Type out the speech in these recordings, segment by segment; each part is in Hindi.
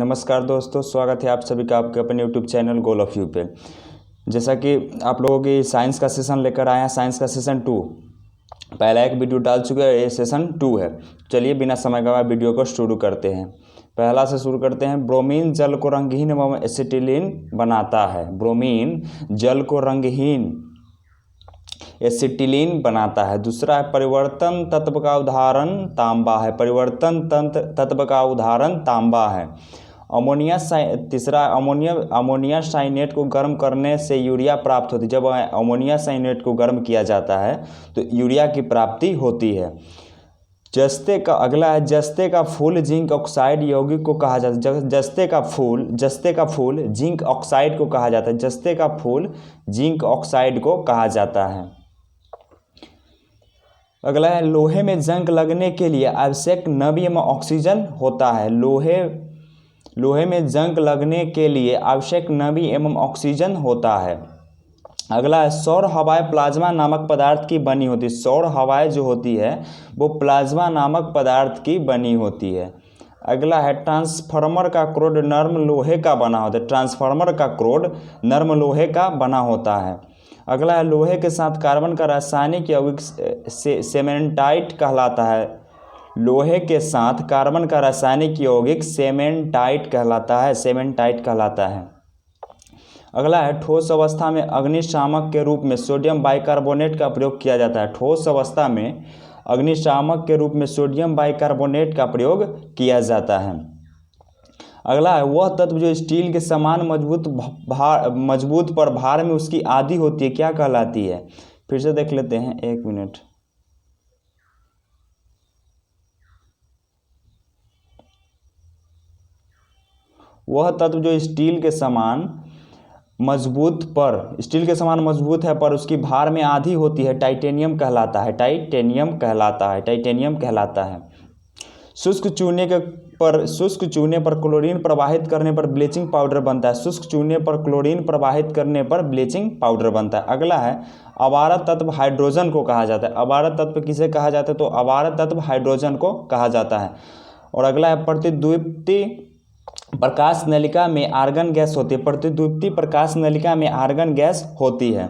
नमस्कार दोस्तों, स्वागत है आप सभी का आपके अपने YouTube channel goal of you पे। जैसा कि आप लोगों की साइंस का सेशन लेकर आए हैं, साइंस का सेशन 2 पहला एक वीडियो डाल चुके हैं, ये सेशन 2 है। चलिए बिना समय गवाए वीडियो को शुरू करते हैं। पहला से शुरू करते हैं। ब्रोमीन जल को रंगहीन एवं एसिटिलीन बनाता है। ब्रोमीन जल को रंगहीन एसिटिलीन बनाता है। दूसरा है परिवर्तन तत्व का उदाहरण तांबा है। परिवर्तन तत्व का उदाहरण तांबा है। तीसरा अमोनिया साइनेट को गर्म करने से यूरिया प्राप्त होती है। जब अमोनिया साइनेट को गर्म किया जाता है तो यूरिया की प्राप्ति होती है। अगला है जस्ते का फूल जिंक ऑक्साइड यौगिक को कहा जाता है। जस्ते का फूल जिंक ऑक्साइड को कहा जाता है। जस्ते का फूल जिंक ऑक्साइड को कहा जाता है। अगला है लोहे में जंग लगने के लिए आवश्यक नमी एवं ऑक्सीजन होता है। लोहे में जंग लगने के लिए आवश्यक नमी एवं ऑक्सीजन होता है। अगला है सौर हवाएं प्लाज्मा नामक पदार्थ की बनी होती है। सौर हवाएं जो होती है वो प्लाज्मा नामक पदार्थ की बनी होती है। अगला है ट्रांसफार्मर का क्रोड नर्म लोहे का बना होता है। ट्रांसफार्मर का क्रोड नर्म लोहे का बना होता है। अगला है लोहे के साथ कार्बन का रासायनिक यौगिक सेमेंटाइट कहलाता है। लोहे के साथ कार्बन का रासायनिक यौगिक सेमेंटाइट कहलाता है। अगला है ठोस अवस्था में अग्निशामक के रूप में सोडियम बाइकार्बोनेट का प्रयोग किया जाता है। ठोस अवस्था में अग्निशामक के रूप में सोडियम बाइकार्बोनेट का प्रयोग किया जाता है। अगला है वह तत्व जो स्टील के समान मजबूत पर भार में उसकी आधी होती है, क्या कहलाती है? फिर से देख लेते हैं, एक मिनट। वह तत्व जो स्टील के समान मजबूत है पर उसकी भार में आधी होती है, टाइटेनियम कहलाता है। शुष्क चूने पर क्लोरीन प्रवाहित करने पर ब्लीचिंग पाउडर बनता है। शुष्क चूने पर क्लोरीन प्रवाहित करने पर ब्लीचिंग पाउडर बनता है। अगला है अवारा तत्व हाइड्रोजन को कहा जाता है। अवारा तत्व किसे कहा जाता है? तो अवारा तत्व हाइड्रोजन को कहा जाता है। और अगला है प्रतिद्वीपी प्रकाश नलिका में आर्गन गैस होती है। प्रतिद्वीपी प्रकाश नलिका में आर्गन गैस होती है।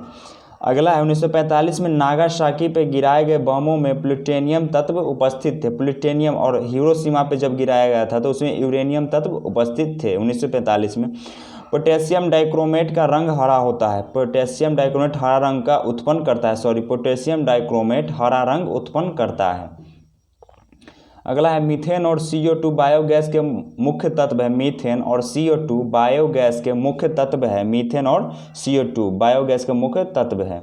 अगला है 1945 में नागासाकी पे गिराए गए बमों में प्लूटोनियम तत्व उपस्थित थे। प्लूटोनियम, और हिरोशिमा पे जब गिराया गया था तो उसमें यूरेनियम तत्व उपस्थित थे 1945 में। पोटेशियम डाइक्रोमेट का रंग हरा होता है। पोटेशियम डाइक्रोमेट हरा रंग का उत्पन्न करता है। पोटेशियम डाइक्रोमेट हरा रंग उत्पन्न करता है। अगला है मीथेन और CO2 बायोगैस के मुख्य तत्व है। मीथेन और CO2 बायोगैस के मुख्य तत्व है। मीथेन और CO2 बायोगैस के मुख्य तत्व है।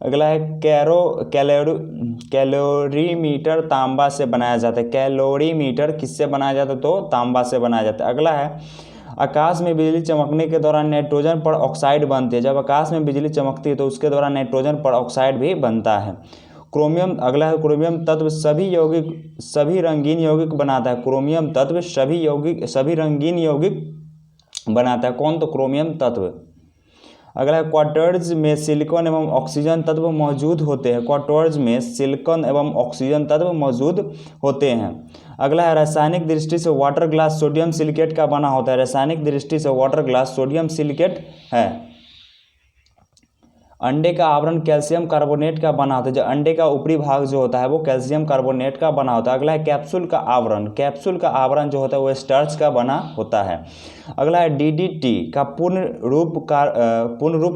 अगला है कैलोरीमीटर तांबा से बनाया जाता है। कैलोरीमीटर किससे बनाया जाता है? तो तांबा से बनाया जाता है। अगला है आकाश में बिजली चमकने के दौरान नाइट्रोजन पर ऑक्साइड बनती है। जब आकाश में बिजली चमकती है तो उसके दौरान नाइट्रोजन पर ऑक्साइड भी बनता है। क्रोमियम, अगला है क्रोमियम तत्व सभी रंगीन यौगिक बनाता है। क्रोमियम तत्व सभी रंगीन यौगिक बनाता है। कौन? तो क्रोमियम तत्व। अगला है क्वार्ट्ज में सिलिकॉन एवं ऑक्सीजन तत्व मौजूद होते हैं। क्वार्ट्ज में सिलिकॉन एवं ऑक्सीजन तत्व मौजूद होते हैं। अगला है रासायनिक दृष्टि से वाटर ग्लास सोडियम सिलिकेट का बना होता है। रासायनिक दृष्टि से वाटर ग्लास सोडियम सिलिकेट है। अंडे का आवरण कैल्शियम कार्बोनेट का बना होता है। जो अंडे का ऊपरी भाग जो होता है वो कैल्शियम कार्बोनेट का बना होता है। अगला है कैप्सूल का आवरण जो होता है वो स्टार्च का बना होता है। अगला है DDT का पूर्ण रूप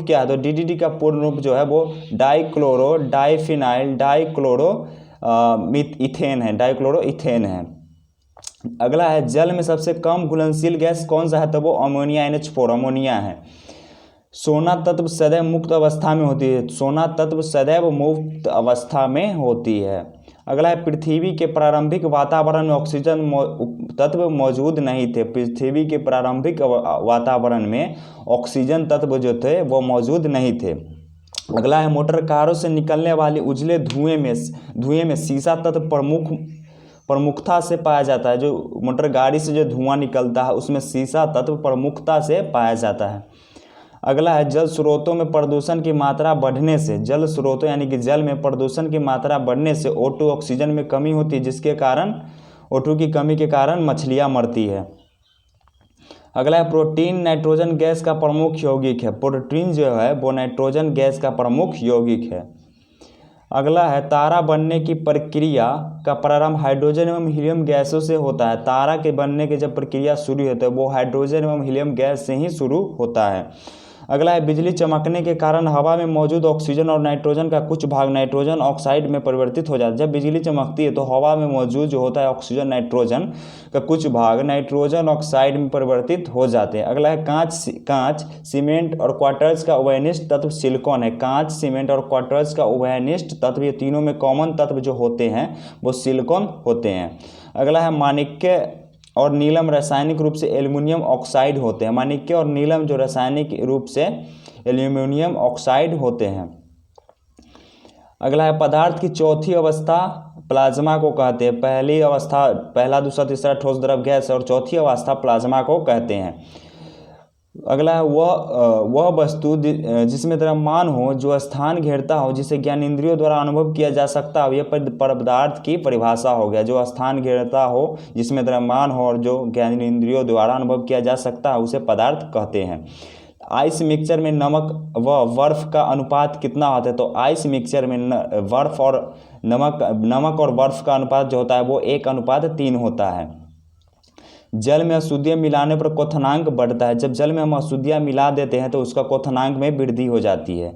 क्या है? तो DDT का पूर्ण रूप जो है वो डाइक्लोरोइथेन है। अगला है जल में सबसे कम घुलनशील गैस कौन सा है? तो वो अमोनिया NH4 अमोनिया है। सोना तत्व सदैव मुक्त अवस्था में होती है। सोना तत्व सदैव मुक्त अवस्था में होती है। अगला है पृथ्वी के प्रारंभिक वातावरण में ऑक्सीजन तत्व मौजूद नहीं थे। पृथ्वी के प्रारंभिक वातावरण में ऑक्सीजन तत्व जो थे वो मौजूद नहीं थे। अगला है मोटर कारों से निकलने वाली उजले धुएं में सीसा तत्व प्रमुखता से पाया जाता है। जो मोटर गाड़ी से जो धुआं निकलता है उसमें सीसा तत्व प्रमुखता से पाया जाता है। अगला है जल स्रोतों में प्रदूषण की मात्रा बढ़ने से, जल स्रोतों यानी कि जल में प्रदूषण की मात्रा बढ़ने से O2 ऑक्सीजन में कमी होती है, जिसके कारण O2 की कमी के कारण मछलियां मरती है। अगला है प्रोटीन नाइट्रोजन गैस का प्रमुख यौगिक है। प्रोटीन जो है वो नाइट्रोजन गैस का प्रमुख यौगिक है। अगला है तारा बनने की प्रक्रिया का प्रारंभ हाइड्रोजन एवं हीलियम गैसों से होता है। तारा के बनने की जब प्रक्रिया शुरू होती है वो हाइड्रोजन एवं हीलियम गैस से ही शुरू होता है। अगला है बिजली चमकने के कारण हवा में मौजूद ऑक्सीजन और नाइट्रोजन का कुछ भाग नाइट्रोजन ऑक्साइड में परिवर्तित हो जाता है। जब बिजली चमकती है तो हवा में मौजूद जो होता है ऑक्सीजन नाइट्रोजन का कुछ भाग नाइट्रोजन ऑक्साइड में परिवर्तित हो जाते हैं। अगला है कांच सीमेंट और क्वार्ट्ज का उभयनिष्ठ तत्व सिलिकॉन है। कांच सीमेंट और क्वार्ट्ज का उभयनिष्ठ तत्व, ये तीनों में कॉमन तत्व जो होते हैं वो सिलिकॉन होते हैं। अगला है माणिक्य और नीलम रासायनिक रूप से एल्युमिनियम ऑक्साइड होते हैं। माणिक्य और नीलम जो रासायनिक रूप से एल्युमिनियम ऑक्साइड होते हैं। अगला है पदार्थ की चौथी अवस्था प्लाज्मा को कहते हैं। पहली अवस्था पहला दूसरा तीसरा ठोस द्रव गैस और चौथी अवस्था प्लाज्मा को कहते हैं। अगला है वह वस्तु जिसमें द्रव्यमान हो, जो स्थान घेरता हो, जिसे ज्ञानेंद्रियों द्वारा अनुभव किया जा सकता हो, यह पदार्थ की परिभाषा हो गया। जो स्थान घेरता हो, जिसमें द्रव्यमान हो और जो ज्ञानेंद्रियों द्वारा अनुभव किया जा सकता है उसे पदार्थ कहते हैं। आइस मिक्सचर में नमक व बर्फ का अनुपात कितना होता है? तो आइस मिक्सचर में बर्फ और नमक और बर्फ का अनुपात जो होता है वो 1:3 होता है। जल में अशुद्धियाँ मिलाने पर क्वथनांक बढ़ता है। जब जल में हम अशुद्धियाँ मिला देते हैं तो उसका क्वथनांक में वृद्धि हो जाती है।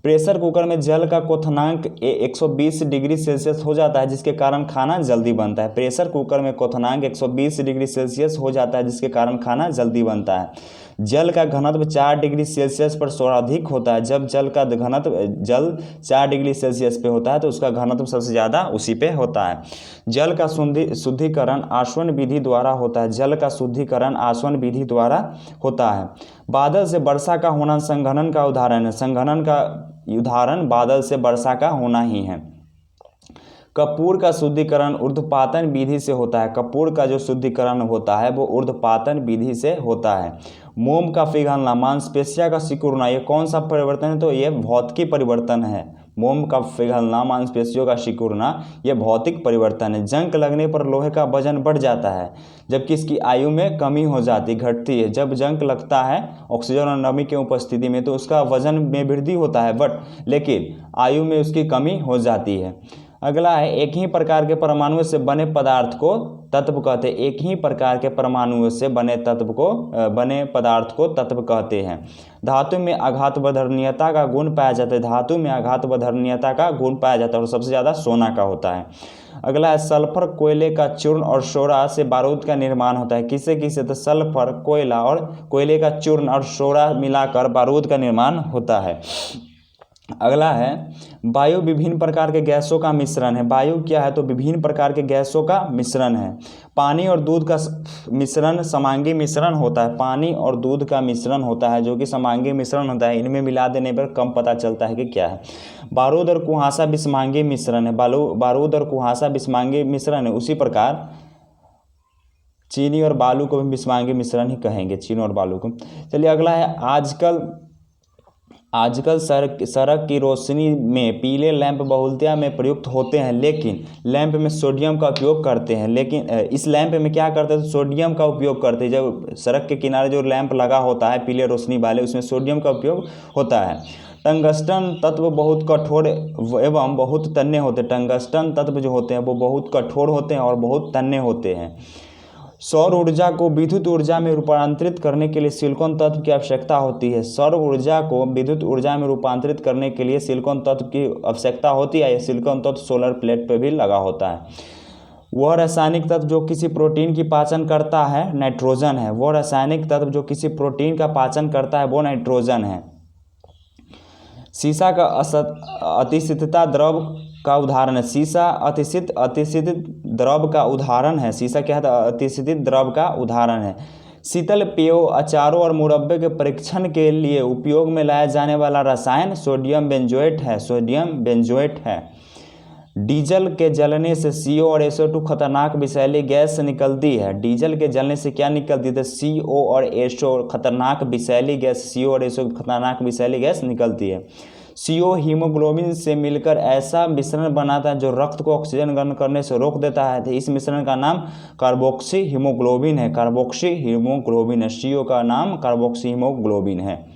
प्रेशर कुकर में जल का क्वथनांक 120 डिग्री सेल्सियस हो जाता है, जिसके कारण खाना जल्दी बनता है। प्रेशर कुकर में क्वथनांक 120 डिग्री सेल्सियस हो जाता है, जिसके कारण खाना जल्दी बनता है। जल का घनत्व 4 डिग्री सेल्सियस पर सर्वाधिक होता है। जब जल 4 डिग्री सेल्सियस पे होता है तो उसका घनत्व सबसे ज़्यादा उसी पे होता है। जल का शुद्धिकरण आसवन विधि द्वारा होता है। जल का शुद्धिकरण आसवन विधि द्वारा होता है। बादल से वर्षा का होना संघनन का उदाहरण है। संघनन का उदाहरण बादल से वर्षा का होना ही है। कपूर का शुद्धिकरण ऊर्ध्वपातन विधि से होता है। कपूर का जो शुद्धिकरण होता है वो ऊर्ध्वपातन विधि से होता है। मोम का पिघलना, मांसपेशियों का सिकुड़ना, ये कौन सा परिवर्तन है? तो ये भौतिकी परिवर्तन है। मोम का पिघलना, मांसपेशियों का सिकुड़ना, ये भौतिक परिवर्तन है। जंग लगने पर लोहे का वजन बढ़ जाता है जबकि इसकी आयु में कमी हो जाती घटती है। जब जंग लगता है ऑक्सीजन और नमी की उपस्थिति में तो उसका वजन में वृद्धि होता है लेकिन आयु में उसकी कमी हो जाती है। अगला है एक ही प्रकार के परमाणुओं से बने पदार्थ को तत्व कहते हैं। एक ही प्रकार के परमाणुओं से बने पदार्थ को तत्व कहते हैं। धातु में आघातवधर्यता का गुण पाया जाता है। धातु में आघातवधर्यता का गुण पाया जाता है और सबसे ज़्यादा सोना का होता है। अगला है सल्फर कोयले का चूर्ण और सोडा से बारूद का निर्माण होता है। किससे किससे? तो सल्फर, कोयला और कोयले का चूर्ण और सोडा मिलाकर बारूद का निर्माण होता है। अगला है वायु विभिन्न प्रकार के गैसों का मिश्रण है। वायु क्या है? तो विभिन्न प्रकार के गैसों का मिश्रण है। पानी और दूध का मिश्रण समांगी मिश्रण होता है। पानी और दूध का मिश्रण होता है जो कि समांगी मिश्रण होता है। इनमें मिला देने पर कम पता चलता है कि क्या है। बारूद और कुहासा विषमांगी मिश्रण है। बारूद और कुहासा विषमांगी मिश्रण है। उसी प्रकार चीनी और बालू को भी विषमांगी मिश्रण ही कहेंगे, चीनी और बालू को। चलिए अगला है आजकल सड़क की रोशनी में पीले लैंप बहुलतया में प्रयुक्त होते हैं, लेकिन लैंप में सोडियम का उपयोग करते हैं। लेकिन इस लैंप में क्या करते हैं? तो सोडियम का उपयोग करते हैं। जब सड़क के किनारे जो लैंप लगा होता है पीले रोशनी वाले, उसमें सोडियम का उपयोग होता है। टंगस्टन तत्व बहुत कठोर एवं बहुत तन्ने होते हैं। टंगस्टन तत्व जो होते हैं वो बहुत कठोर होते हैं और बहुत तन्ने होते हैं। सौर ऊर्जा को विद्युत ऊर्जा में रूपांतरित करने के लिए सिलिकॉन तत्व की आवश्यकता होती है। सौर ऊर्जा को विद्युत ऊर्जा में रूपांतरित करने के लिए सिलिकॉन तत्व की आवश्यकता होती है। यह सिलिकॉन तत्व सोलर प्लेट पर भी लगा होता है। वह रासायनिक तत्व जो किसी प्रोटीन की पाचन करता है नाइट्रोजन है। वह रासायनिक तत्व जो किसी प्रोटीन का पाचन करता है वो नाइट्रोजन है। शीशा का अतिशीतता द्रव का उदाहरण है। शीशा अतिशीत द्रव का उदाहरण है। शीशा क्या है? अतिशीत द्रव का उदाहरण है। शीतल पेयों, अचारों और मुरब्बे के परीक्षण के लिए उपयोग में लाया जाने वाला रसायन सोडियम बेंजोएट है। डीजल के जलने से CO और SO2 खतरनाक विषैली गैस निकलती है। डीजल के जलने से क्या निकलती है? CO और SO खतरनाक विषैली गैस, CO और SO खतरनाक विषैली गैस निकलती है। CO हीमोग्लोबिन से मिलकर ऐसा मिश्रण बनाता है जो रक्त को ऑक्सीजन ग्रहण करने से रोक देता है। तो इस मिश्रण का नाम कार्बोक्सी हीमोग्लोबिन है। कार्बोक्सी हीमोग्लोबिन है। CO का नाम कार्बोक्सी हीमोग्लोबिन है।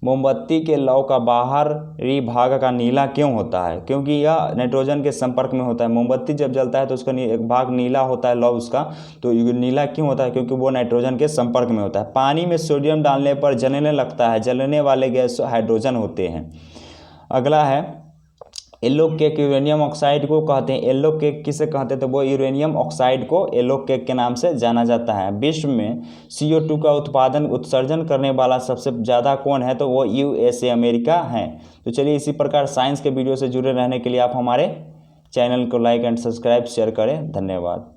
मोमबत्ती के लौ का बाहरी भाग का नीला क्यों होता है? क्योंकि यह नाइट्रोजन के संपर्क में होता है। मोमबत्ती जब जलता है तो उसका एक भाग नीला होता है, लौ उसका। तो नीला क्यों होता है? क्योंकि वो नाइट्रोजन के संपर्क में होता है। पानी में सोडियम डालने पर जलने लगता है। जलने वाले गैस हाइड्रोजन होते हैं। अगला है येलो केक यूरेनियम ऑक्साइड को कहते हैं। येलो केक किसे कहते हैं? तो वो यूरेनियम ऑक्साइड को येलो केक के नाम से जाना जाता है। विश्व में CO2 का उत्सर्जन करने वाला सबसे ज़्यादा कौन है? तो वो USA अमेरिका है। तो चलिए, इसी प्रकार साइंस के वीडियो से जुड़े रहने के लिए आप हमारे चैनल को लाइक एंड सब्सक्राइब शेयर करें। धन्यवाद।